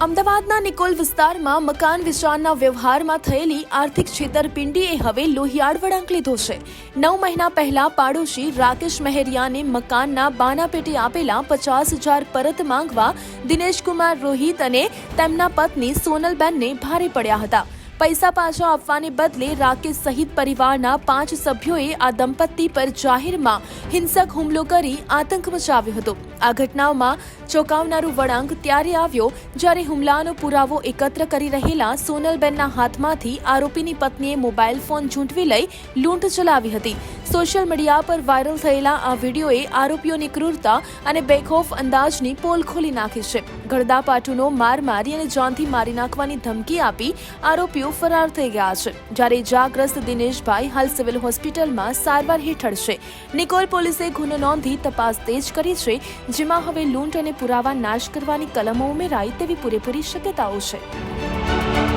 અમદાવાદના નિકોલ વિસ્તારમાં મકાન વેચાણના વ્યવહારમાં થયેલી આર્થિક છેતરપિંડીએ હવે લોહિયાળ વળાંક લીધો છે। 9 મહિના પહેલા પાડોશી રાકેશ મહેરિયાને મકાનના બાના પેટે આપેલા 50,000 પરત માંગવા દિનેશકુમાર રોહિત અને તેમના પત્ની સોનલબેનને ભારે પડ્યા હતા। પૈસા પાછા આપવાને બદલે રાકેશ સહિત પરિવારના 5 સભ્યોએ આ દંપતી પર જાહેરમાં હિંસક હુમલો કરી આતંક મચાવ્યો હતો। આ ઘટનામાં ચોંકાવનારું વળાંક ત્યારે આવ્યો જ્યારે હુમલાનો પુરાવો એકત્ર કરી રહેલા સોનલબેનના હાથમાંથી આરોપીની પત્નીએ મોબાઈલ ફોન ઝૂંટવી લઈ લૂંટ ચલાવી હતી। સોશિયલ મીડિયા પર વાયરલ થયેલા આ વિડીયોએ આરોપીઓની ક્રૂરતા અને બેખૌફ અંદાજની પોલ ખોલી નાખી છે। ગળદાપાટુનો માર મારી અને જાનથી મારી નાખવાની ધમકી આપી આરોપીઓ ફરાર થઈ ગયા છે, જ્યારે ઇજાગ્રસ્ત દિનેશભાઈ હાલ સિવિલ હોસ્પિટલમાં સારવાર હેઠળ છે। નિકોલ પોલીસે ગુનો નોંધી તપાસ તેજ કરી છે, જેમાં હવે લૂંટ અને પુરાવા નાશ કરવાની કલમો ઉમેરાય તેવી પૂરેપૂરી શક્યતાઓ છે।